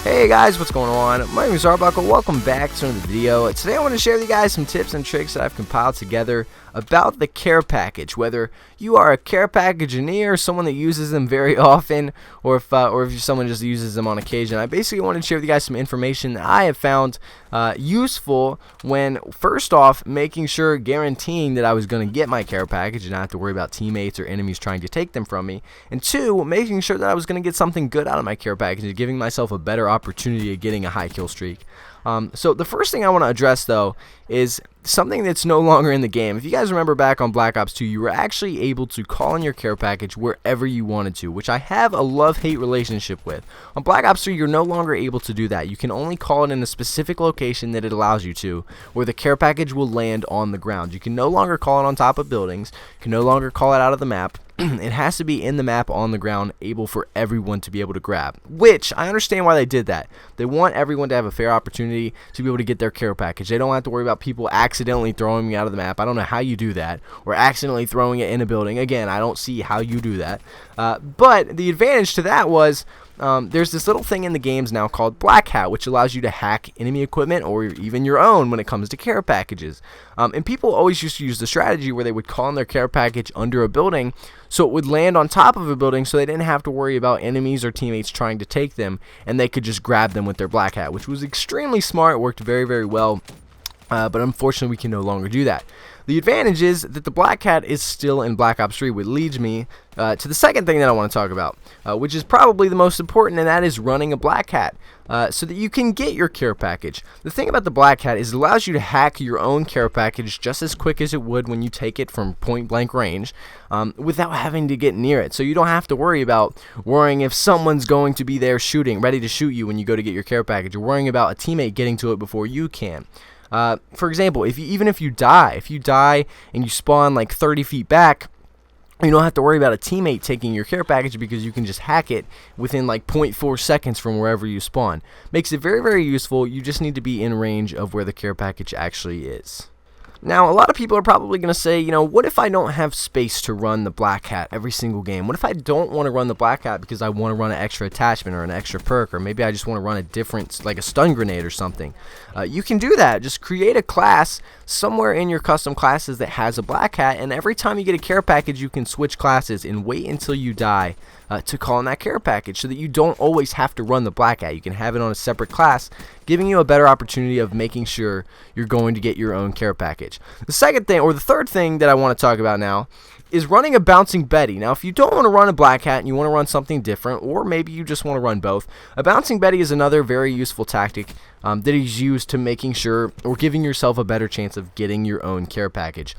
Hey guys, what's going on? My name is Arbuckle. Welcome back to another video. Today I want to share with you guys some tips and tricks that I've compiled together about the care package. Whether you are a care package engineer, someone that uses them very often, or if you're someone just uses them on occasion, I basically wanted to share with you guys some information that I have found useful when, first off, making sure, guaranteeing that I was going to get my care package and not have to worry about teammates or enemies trying to take them from me, and two, making sure that I was going to get something good out of my care package and giving myself a better opportunity of getting a high kill streak. So the first thing I want to address, though, is something that's no longer in the game. If you guys remember back on Black Ops 2, you were actually able to call in your care package wherever you wanted to, which I have a love-hate relationship with. On Black Ops 3, you're no longer able to do that. You can only call it in a specific location that it allows you to, where the care package will land on the ground. You can no longer call it on top of buildings. You can no longer call it out of the map. It has to be in the map on the ground, able for everyone to be able to grab, which I understand why they did that. They want everyone to have a fair opportunity to be able to get their care package. They don't have to worry about people accidentally throwing me out of the map. I don't know how you do that, or accidentally throwing it in a building. Again, I don't see how you do that. But the advantage to that was there's this little thing in the games now called Black Hat, which allows you to hack enemy equipment or even your own when it comes to care packages. And people always used to use the strategy where they would call in their care package under a building so it would land on top of a building so they didn't have to worry about enemies or teammates trying to take them, and they could just grab them with their Black Hat, which was extremely smart. It worked very, very well. But unfortunately, we can no longer do that. The advantage is that the Black Hat is still in Black Ops 3, which leads me to the second thing that I want to talk about, which is probably the most important, and that is running a Black Hat so that you can get your care package. The thing about the Black Hat is it allows you to hack your own care package just as quick as it would when you take it from point blank range without having to get near it. So you don't have to worry about worrying if someone's going to be there shooting, ready to shoot you when you go to get your care package, or worrying about a teammate getting to it before you can. For example, even if you die and you spawn like 30 feet back, you don't have to worry about a teammate taking your care package because you can just hack it within like 0.4 seconds from wherever you spawn. Makes it very, very useful. You just need to be in range of where the care package actually is. Now, a lot of people are probably going to say, you know, what if I don't have space to run the Black Hat every single game? What if I don't want to run the Black Hat because I want to run an extra attachment or an extra perk, or maybe I just want to run a different, like a stun grenade or something? You can do that. Just create a class somewhere in your custom classes that has a Black Hat, and every time you get a care package, you can switch classes and wait until you die to call in that care package so that you don't always have to run the Black Hat. You can have it on a separate class, giving you a better opportunity of making sure you're going to get your own care package. The second thing, or the third thing that I want to talk about now, is running a Bouncing Betty. Now, if you don't want to run a Black Hat and you want to run something different, or maybe you just want to run both, a Bouncing Betty is another very useful tactic that is used to making sure, or giving yourself a better chance of getting your own care package.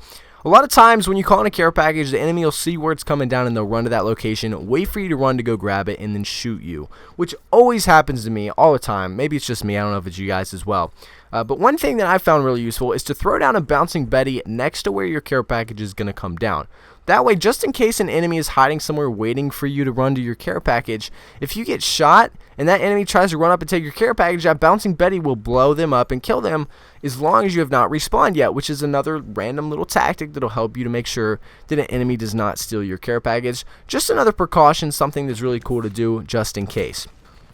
A lot of times when you call in a care package, the enemy will see where it's coming down and they'll run to that location, wait for you to run to go grab it, and then shoot you, which always happens to me all the time. Maybe it's just me, I don't know if it's you guys as well. But one thing that I found really useful is to throw down a Bouncing Betty next to where your care package is going to come down. That way, just in case an enemy is hiding somewhere waiting for you to run to your care package, if you get shot and that enemy tries to run up and take your care package, that Bouncing Betty will blow them up and kill them as long as you have not respawned yet, which is another random little tactic that will help you to make sure that an enemy does not steal your care package. Just another precaution, something that's really cool to do just in case.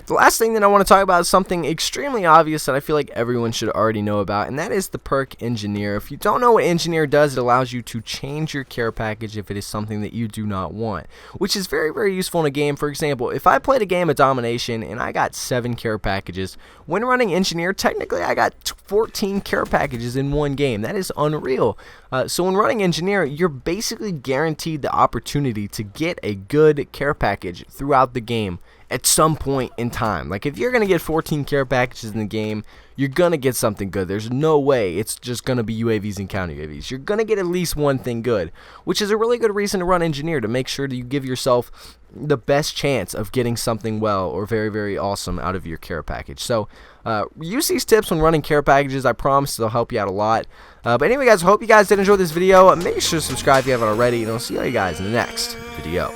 The last thing that I want to talk about is something extremely obvious that I feel like everyone should already know about, and that is the perk Engineer. If you don't know what Engineer does, it allows you to change your care package if it is something that you do not want, which is very, very useful in a game. For example, if I played a game of Domination and I got 7 care packages, when running Engineer, technically I got 14 care packages in one game. That is unreal. So when running Engineer, you're basically guaranteed the opportunity to get a good care package throughout the game at some point in time. Like, if you're going to get 14 care packages in the game, you're going to get something good. There's no way it's just going to be UAVs and counter UAVs. You're going to get at least one thing good, which is a really good reason to run Engineer, to make sure that you give yourself the best chance of getting something well or very, very awesome out of your care package. So use these tips when running care packages. I promise they'll help you out a lot. But anyway, guys, I hope you guys did enjoy this video. Make sure to subscribe if you haven't already, and I'll see all you guys in the next video.